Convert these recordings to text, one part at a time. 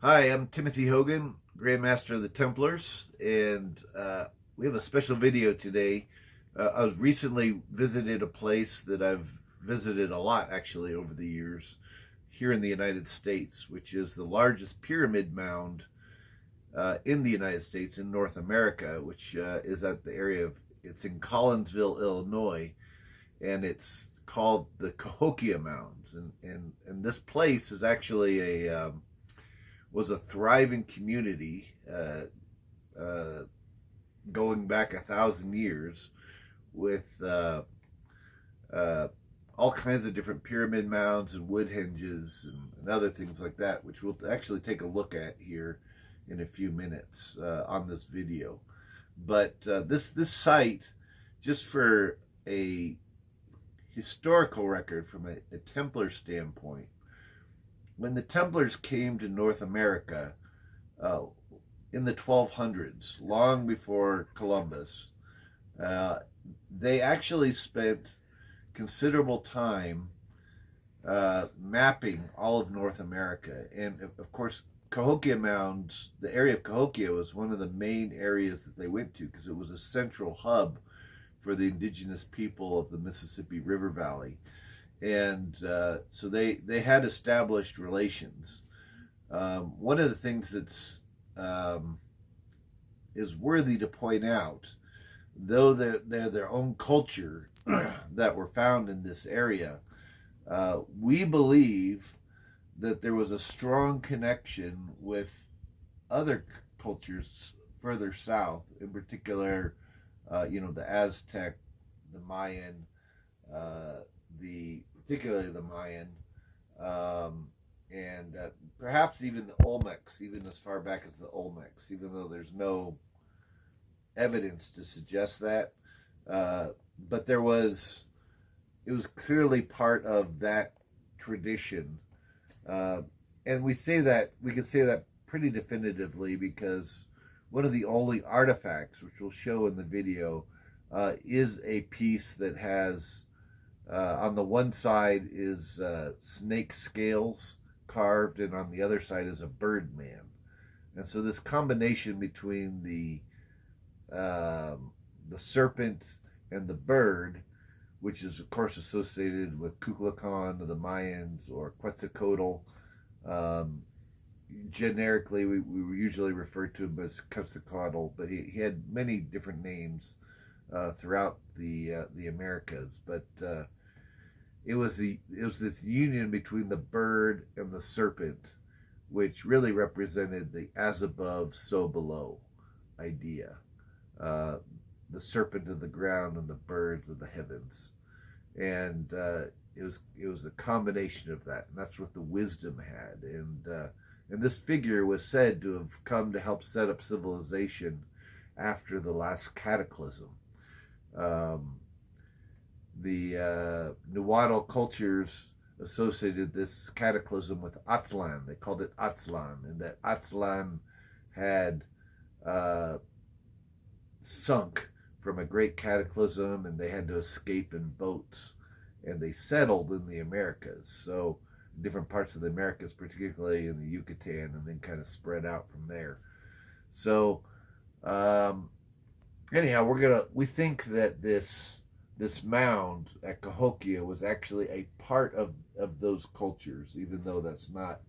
Hi, I'm Timothy Hogan, Grand Master of the Templars, and we have a special video today. I was recently visited a place that I've visited a lot actually over the years here in the United States, which is the largest pyramid mound in the United States in North America, which is at the area of, it's in Collinsville, Illinois, and it's called the Cohokia Mounds. And this place is actually was a thriving community uh, going back 1,000 years with uh, all kinds of different pyramid mounds and wood hinges and other things like that, which we'll actually take a look at here in a few minutes on this video. But this site, just for a historical record from a Templar standpoint, when the Templars came to North America uh, in the 1200s, long before Columbus, uh, they actually spent considerable time mapping all of North America. And of course, Cohokia Mounds, the area of Cohokia was one of the main areas that they went to because it was a central hub for the indigenous people of the Mississippi River Valley. And so they had established relations. One of the things that's is worthy to point out, though they're their own culture that were found in this area, we believe that there was a strong connection with other cultures further south, in particular, the Aztec, the Mayan, the particularly the Mayan, and perhaps even the Olmecs, even as far back as the Olmecs, even though there's no evidence to suggest that. Uh, but it was clearly part of that tradition, uh, and we can say that pretty definitively because one of the only artifacts, which we'll show in the video, is a piece that has on the one side is snake scales carved, and on the other side is a bird man. And so this combination between the serpent and the bird, which is of course associated with Kukulkan of the Mayans or Quetzalcoatl. Um, Generically, we usually refer to him as Quetzalcoatl, but he had many different names throughout the Americas. But it was this union between the bird and the serpent, which really represented the as above, so below idea. Uh, the serpent of the ground and the birds of the heavens, and it was a combination of that, and that's what the wisdom had. And this figure was said to have come to help set up civilization after the last cataclysm. Um, the Nahuatl cultures associated this cataclysm with Aztlan. They called it Aztlan, and that Aztlan had uh, sunk from a great cataclysm, and they had to escape in boats, and they settled in the Americas. So different parts of the Americas, particularly in the Yucatan, and then kind of spread out from there. So um, anyhow, we think that this mound at Cahokia was actually a part of those cultures, even though that's not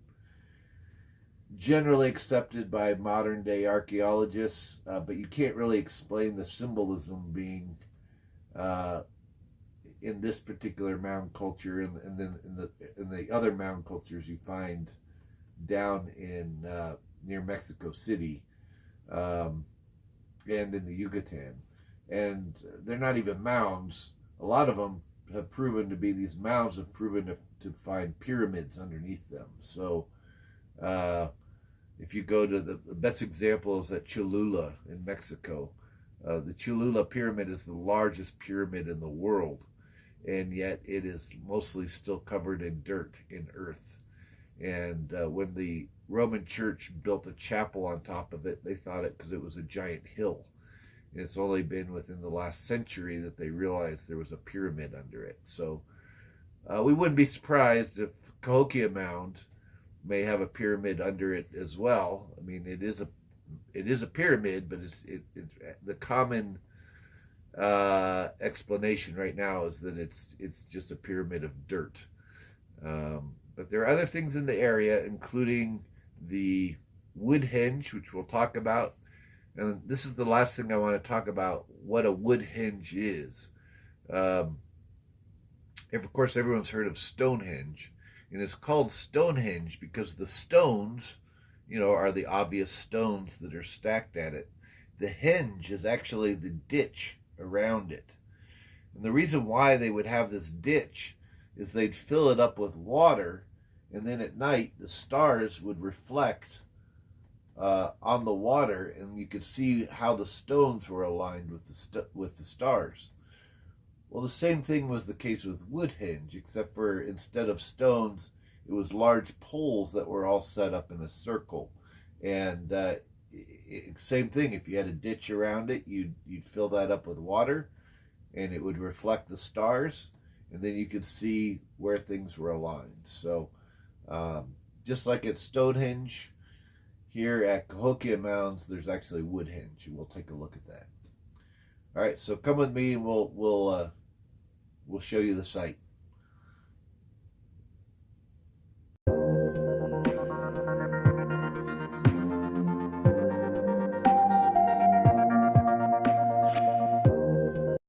generally accepted by modern day archaeologists. But you can't really explain the symbolism being uh, in this particular mound culture, and then in the other mound cultures you find down in near Mexico City, um, and in the Yucatan. And they're not even mounds. A lot of them have proven to be, these mounds have proven to find pyramids underneath them. So uh, if you go to the best example is at Cholula in Mexico. The Cholula pyramid is the largest pyramid in the world, and yet it is mostly still covered in dirt, in earth. And when the Roman Church built a chapel on top of it, they thought it because it was a giant hill. And it's only been within the last century that they realized there was a pyramid under it. So we wouldn't be surprised if Cahokia Mound may have a pyramid under it as well. I mean, it is a pyramid, but it's the common explanation right now is that it's just a pyramid of dirt. But there are other things in the area, including the Woodhenge, which we'll talk about. And this is the last thing I want to talk about, what a Woodhenge is. Of course, everyone's heard of Stonehenge. And it's called Stonehenge because the stones, are the obvious stones that are stacked at it. The henge is actually the ditch around it. And the reason why they would have this ditch is they'd fill it up with water, and then at night the stars would reflect on the water, and you could see how the stones were aligned with the stars. Well, the same thing was the case with Woodhenge, except for instead of stones, it was large poles that were all set up in a circle. And same thing, if you had a ditch around it, you'd fill that up with water, and it would reflect the stars, and then you could see where things were aligned. So just like at Stonehenge, here at Cohokia Mounds, there's actually Woodhenge, and we'll take a look at that. All right, so come with me, and we'll show you the site.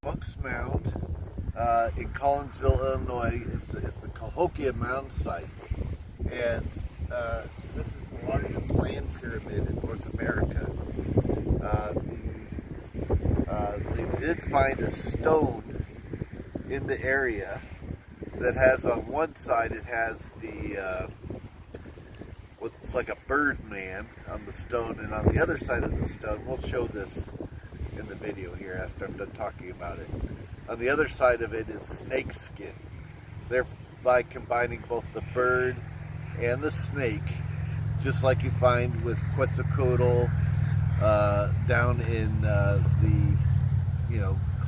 Monk's Mound in Collinsville, Illinois. It's the Cohokia Mound site, and this is the largest land pyramid in North America. They did find a stone in the area that has, on one side, it has the what's like a bird man on the stone, and on the other side of the stone, we'll show this in the video here after I'm done talking about it. On the other side of it is snake skin. Thereby combining both the bird and the snake, just like you find with Quetzalcoatl down in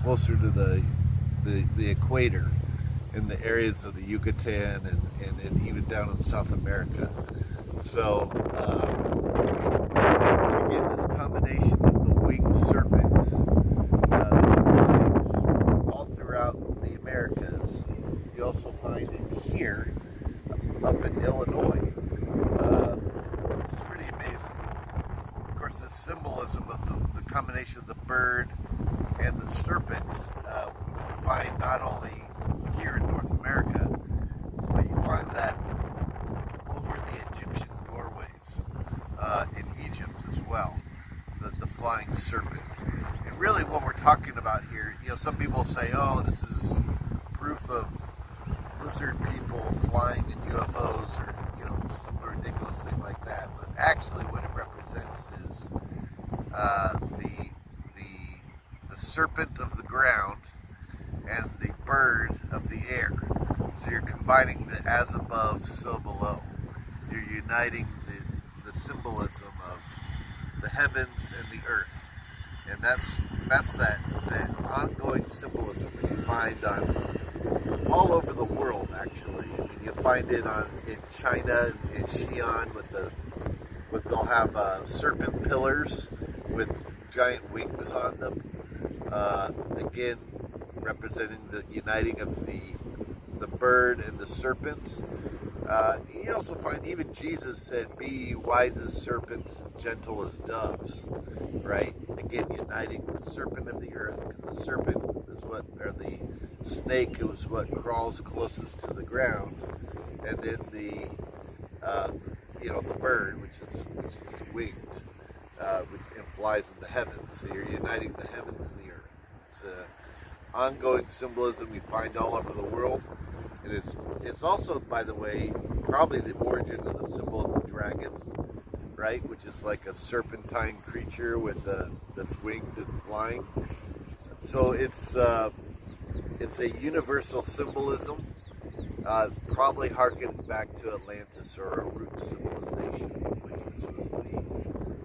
closer to the equator, in the areas of the Yucatan and even down in South America. So again, this combination of the winged serpents that you find all throughout the Americas, you also find it here up in Illinois, which is pretty amazing. Of course, the symbolism of the combination of the bird and the serpent you find not only here in North America, but you find that over the Egyptian doorways in Egypt as well, the flying serpent. And really what we're talking about here, some people say, oh, this is proof of lizard people flying in UFOs or, some ridiculous thing like that. But actually what it represents is the serpent of the ground and the bird of the air. So you're combining the as above, so below. You're uniting the symbolism of the heavens and the earth. And that's that ongoing symbolism that you find on all over the world, actually. I mean, you find it in China, in Xi'an, they'll have serpent pillars with giant wings on them. Again, representing the uniting of the bird and the serpent. You also find even Jesus said, "Be ye wise as serpents, gentle as doves." Right? Again, uniting the serpent of the earth, because the serpent is the snake is what crawls closest to the ground, and then the bird, which is winged, and flies in the heavens. So you're uniting the heavens and the earth. It's ongoing symbolism you find all over the world. And it's also, by the way, probably the origin of the symbol of the dragon, right? Which is like a serpentine creature that's winged and flying. So it's a universal symbolism, probably harkening back to Atlantis or a root civilization, which this was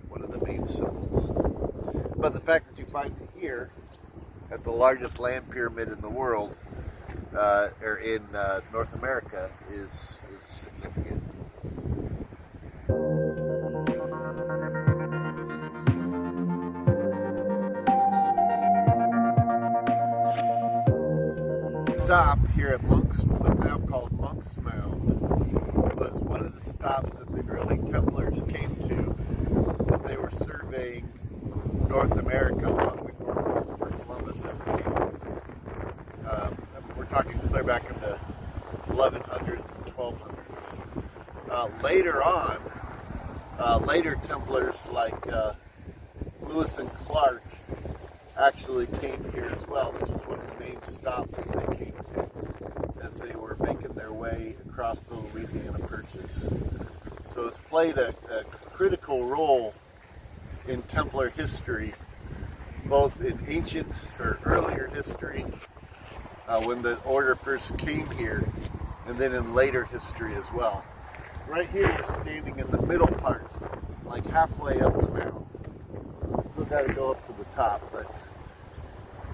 one of the main symbols. But the fact that you find it here at the largest land pyramid in the world, or in North America, is significant. stop here at Monk's, what's now called Monk's Mound, was one of the stops that the early Templars came to as they were surveying North America long before Christopher Columbus ever came. We're talking clear back in the 1100s and 1200s. Later on, later Templars like Lewis and Clark actually came here as well. This was one of the main stops that they came to as they were making their way across the Louisiana Purchase. So it's played a critical role in Templar history, both in ancient or earlier history, when the order first came here, and then in later history as well. Right here, we're standing in the middle part, like halfway up the mound. So we still got to go up to the top, but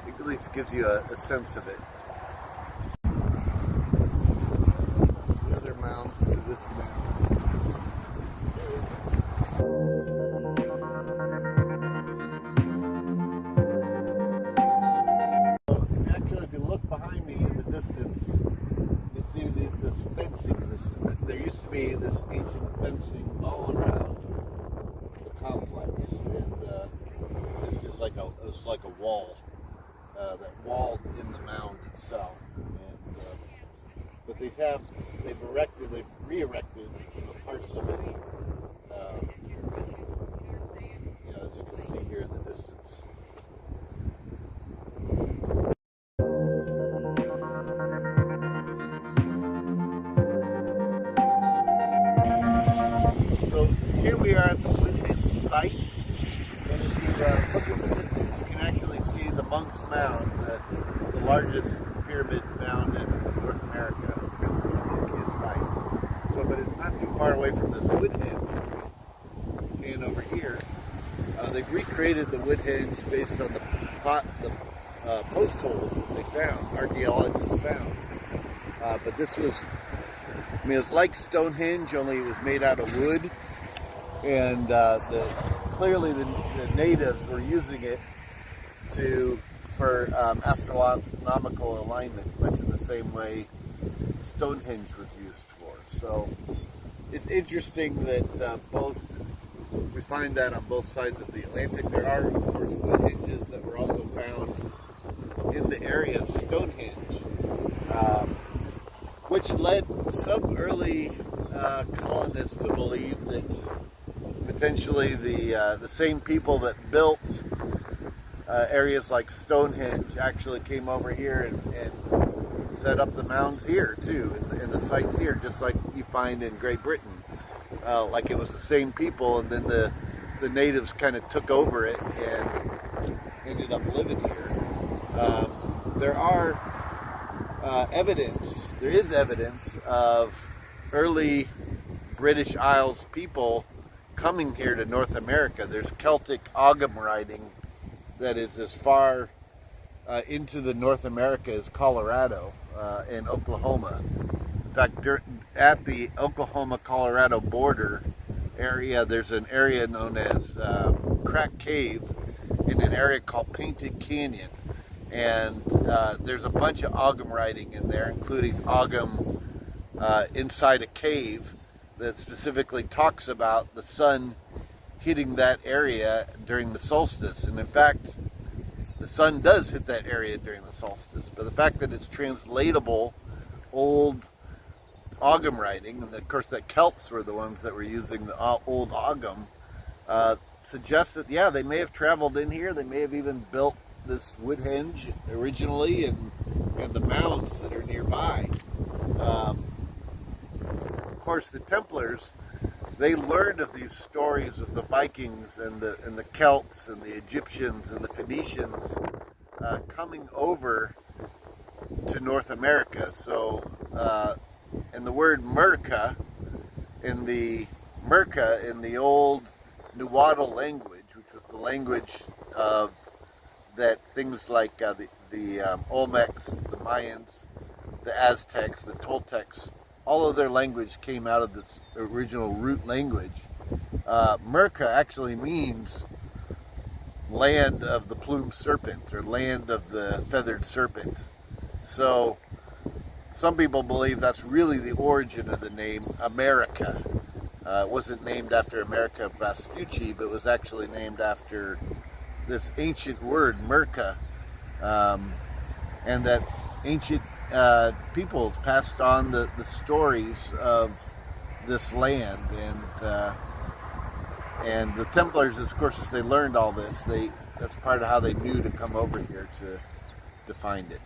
it at least gives you a sense of it. The other mounds to this mound. If you look behind me in the distance, you see this fencing. There used to be this ancient fencing all around the complex, and it's just like a wall that walled in the mound itself. And but they've re-erected parts of it. As you can see here in the distance. So here we are at the Woodhead site, and if you look at the distance, you can actually see the Monk's Mound, the largest pyramid mound in North America, the Cohokia site. So, but it's not too far away from this Woodhead. And over here, they've recreated the Woodhenge based on the post holes that they found, archaeologists found. But this was, it's like Stonehenge, only it was made out of wood. And clearly the natives were using it for astronomical alignment, much in the same way Stonehenge was used for. So it's interesting that we find that on both sides of the Atlantic. There are, of course, wood hinges that were also found in the area of Stonehenge, which led some early colonists to believe that potentially the same people that built areas like Stonehenge actually came over here and set up the mounds here too, in the sites here, just like you find in Great Britain. Like it was the same people, and then the natives kind of took over it and ended up living here. There is evidence of early British Isles people coming here to North America. There's Celtic Ogham writing that is as far into the North America as Colorado and Oklahoma. In fact, at the Oklahoma-Colorado border area, there's an area known as Crack Cave in an area called Painted Canyon. And there's a bunch of Ogham writing in there, including Ogham inside a cave that specifically talks about the sun hitting that area during the solstice. And in fact, the sun does hit that area during the solstice. But the fact that it's translatable old Ogham writing, and of course that Celts were the ones that were using the old Ogham, suggests that, yeah, they may have traveled in here. They may have even built this Woodhenge originally, and the mounds that are nearby. Of course, the Templars, they learned of these stories of the Vikings and the Celts and the Egyptians and the Phoenicians coming over to North America. So, and the word Merca in the old Nahuatl language, which was the language of that things like the Olmecs, the Mayans, the Aztecs, the Toltecs, all of their language came out of this original root language. Merca actually means land of the plumed serpent, or land of the feathered serpent. So some people believe that's really the origin of the name America. It wasn't named after America Vespucci, but was actually named after this ancient word, Merca, and that ancient peoples passed on the stories of this land, and the Templars, of course, as they learned all this, that's part of how they knew to come over here to find it.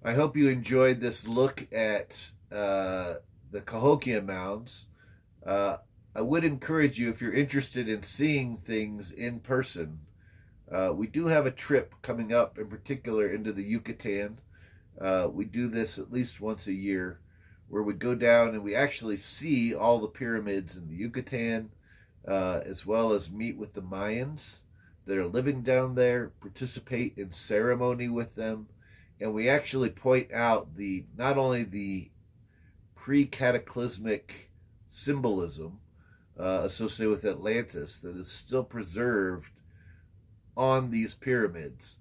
I hope you enjoyed this look at the Cohokia Mounds. I would encourage you, if you're interested in seeing things in person, we do have a trip coming up, in particular into the Yucatan. We do this at least once a year, where we go down and we actually see all the pyramids in the Yucatan, as well as meet with the Mayans that are living down there, participate in ceremony with them, and we actually point out not only the pre-cataclysmic symbolism associated with Atlantis that is still preserved on these pyramids.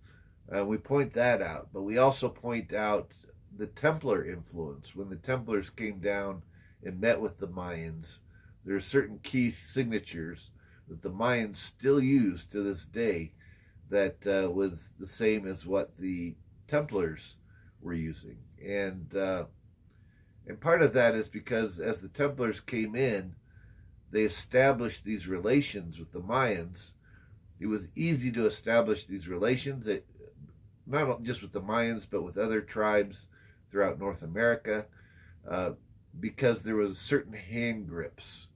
We point that out, but we also point out the Templar influence. When the Templars came down and met with the Mayans, there are certain key signatures that the Mayans still use to this day that was the same as what the Templars were using. And part of that is because as the Templars came in, they established these relations with the Mayans. It was easy to establish these relations, not just with the Mayans, but with other tribes throughout North America, because there was certain hand grips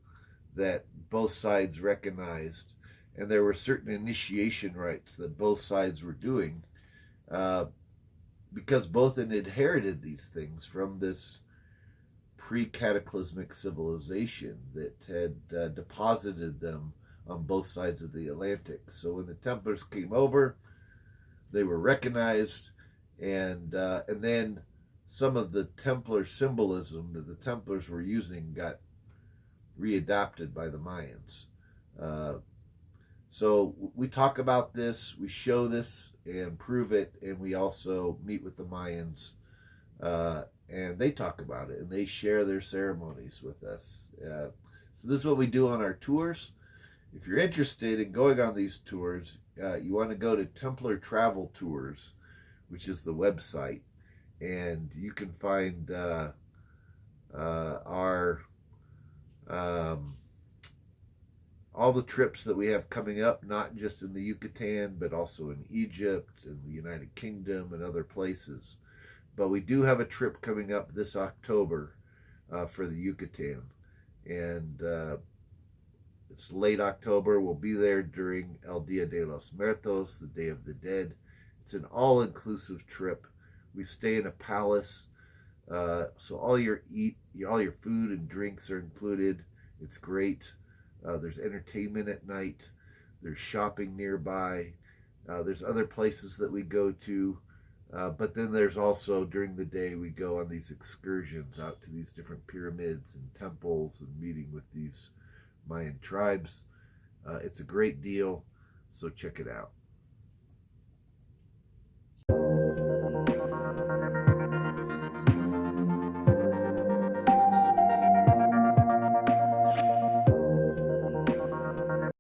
that both sides recognized, and there were certain initiation rites that both sides were doing, because both had inherited these things from this pre-cataclysmic civilization that had deposited them on both sides of the Atlantic. So when the Templars came over, they were recognized, and then some of the Templar symbolism that the Templars were using got readopted by the Mayans. So we talk about this, we show this and prove it, and we also meet with the Mayans, and they talk about it, and they share their ceremonies with us. So this is what we do on our tours. If you're interested in going on these tours, you want to go to Templar Travel Tours, which is the website, and you can find our all the trips that we have coming up, not just in the Yucatan, but also in Egypt and the United Kingdom and other places. But we do have a trip coming up this October for the Yucatan. And it's late October. We'll be there during El Dia de los Muertos, the Day of the Dead. It's an all-inclusive trip. We stay in a palace, so all your food and drinks are included. It's great. There's entertainment at night. There's shopping nearby. There's other places that we go to. But then there's also, during the day, we go on these excursions out to these different pyramids and temples and meeting with these Mayan tribes. It's a great deal, so check it out.